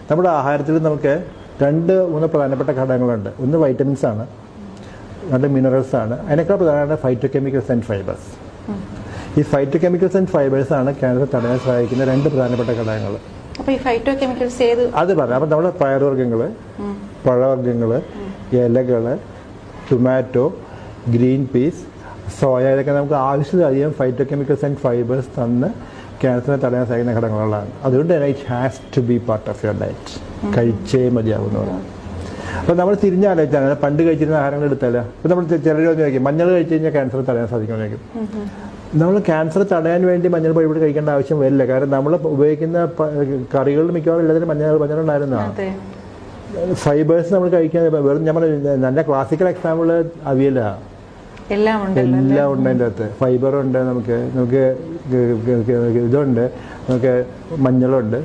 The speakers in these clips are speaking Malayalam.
നമ്മുടെ ആഹാരത്തിൽ നമുക്ക് 2-3 പ്രധാനപ്പെട്ട ഘടകങ്ങളുണ്ട്. ഒന്ന് വൈറ്റമിൻസ് ആണ്, രണ്ട് മിനറൽസ് ആണ്. അതിനേക്കാൾ പ്രധാനമാണ് ഫൈറ്റോ കെമിക്കൽസ് ആൻഡ് ഫൈബേഴ്സ്. ഈ ഫൈറ്റോ കെമിക്കൽസ് ആൻഡ് ഫൈബേഴ്സ് ആണ് ക്യാൻസർ തടയാൻ സഹായിക്കുന്ന 2 പ്രധാനപ്പെട്ട ഘടകങ്ങൾ. അപ്പോൾ ഈ ഫൈറ്റോ കെമിക്കൽസ് ഏത്? അത് പറയാം. അപ്പം നമ്മുടെ പയറുവർഗ്ഗങ്ങൾ, പഴവർഗ്ഗങ്ങൾ, ഇലകൾ, ടൊമാറ്റോ, ഗ്രീൻ പീസ്, സോയ, ഇതൊക്കെ നമുക്ക് ആവശ്യത്തിലധികം ഫൈറ്റോ കെമിക്കൽസ് ആൻഡ് ഫൈബേഴ്സ് തന്ന് ക്യാൻസറിനെ തടയാൻ സഹായിക്കുന്ന ഘടകങ്ങളാണ്. അതുകൊണ്ട് തന്നെ it has to be part of your diet. കഴിച്ചേ മതിയാവുന്നതാണ്. അപ്പോൾ നമ്മൾ തിരിഞ്ഞാലോചിച്ചാൽ പണ്ട് കഴിച്ചിരുന്ന ആഹാരങ്ങൾ എടുത്താൽ, ഇപ്പോൾ നമ്മൾ ചിലർ ചോദിക്കും മഞ്ഞൾ കഴിച്ച് കഴിഞ്ഞാൽ ക്യാൻസർ തടയാൻ സാധിക്കുമെന്ന്. നമ്മൾ ക്യാൻസർ തടയാൻ വേണ്ടി മഞ്ഞൾ പൊടി കഴിക്കേണ്ട ആവശ്യം വരില്ല. കാരണം നമ്മൾ ഉപയോഗിക്കുന്ന കറികളിൽ മിക്കവാറും എല്ലാത്തിനും മഞ്ഞളുണ്ടായിരുന്നതാണ്. ഫൈബേഴ്സ് നമ്മൾ കഴിക്കാൻ വെറും നമ്മൾ നല്ല ക്ലാസിക്കൽ എക്സാമ്പിൾ അവിയലാണ്. എല്ലാം ഉണ്ട് അതിൻ്റെ അകത്ത്. ഫൈബറുണ്ട്, നമുക്ക് ഇതുണ്ട്, നമുക്ക് മഞ്ഞളുണ്ട്.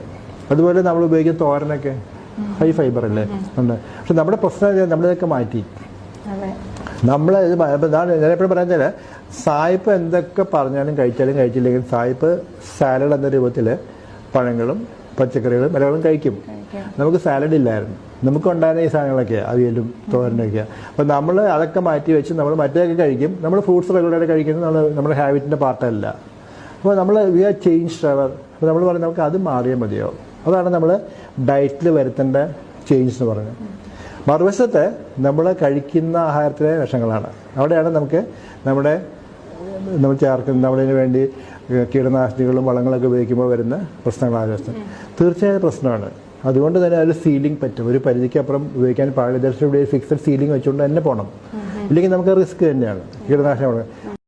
അതുപോലെ നമ്മൾ ഉപയോഗിക്കുന്ന തോരനൊക്കെ ഹൈ ഫൈബർ അല്ലേ ഉണ്ട്. പക്ഷെ നമ്മുടെ പ്രശ്നം നമ്മളിതൊക്കെ മാറ്റി. നമ്മൾ ഞാൻ എപ്പോഴും പറയാൻ സായിപ്പ് എന്തൊക്കെ പറഞ്ഞാലും കഴിച്ചില്ലെങ്കിൽ സായിപ്പ് സാലഡ് എന്ന രൂപത്തിൽ പഴങ്ങളും പച്ചക്കറികളും ഇലകളും കഴിക്കും. നമുക്ക് സാലഡ് ഇല്ലായിരുന്നു. നമുക്കുണ്ടായിരുന്ന ഈ സാധനങ്ങളൊക്കെ അവിയലും തോരനൊക്കെ. അപ്പം നമ്മൾ അതൊക്കെ മാറ്റി വെച്ച് നമ്മൾ മറ്റേതൊക്കെ കഴിക്കും. നമ്മൾ ഫ്രൂട്ട്സ് റെഗുലറായിട്ട് കഴിക്കുന്നത് നമ്മുടെ ഹാബിറ്റിൻ്റെ പാർട്ടല്ല. അപ്പോൾ നമ്മൾ വി ആർ ചേഞ്ച് അവർ. അപ്പോൾ നമ്മൾ പറയുന്നത് നമുക്ക് അത് മാറിയാൽ മതിയാവും. അതാണ് നമ്മൾ ഡയറ്റിൽ വരുത്തേണ്ട ചേഞ്ച് എന്ന് പറയുന്നത്. മറുവശത്ത് നമ്മൾ കഴിക്കുന്ന ആഹാരത്തിലെ വിഷങ്ങളാണ്. അവിടെയാണ് നമ്മൾ ചേർക്കുന്ന നമ്മളിതിന് വേണ്ടി കീടനാശിനികളും വളങ്ങളൊക്കെ ഉപയോഗിക്കുമ്പോൾ വരുന്ന പ്രശ്നങ്ങൾ ആരോഗ്യത്തിന് തീർച്ചയായും പ്രശ്നമാണ്. അതുകൊണ്ട് തന്നെ അതിൽ സീലിംഗ് പറ്റും. ഒരു പരിധിക്കപ്പുറം ഉപയോഗിക്കാൻ പാടില്ല. ഇവിടെ ഫിക്സഡ് സീലിംഗ് വെച്ചുകൊണ്ട് തന്നെ പോകണം. ഇല്ലെങ്കിൽ നമുക്ക് റിസ്ക് തന്നെയാണ് കീടനാശിനി.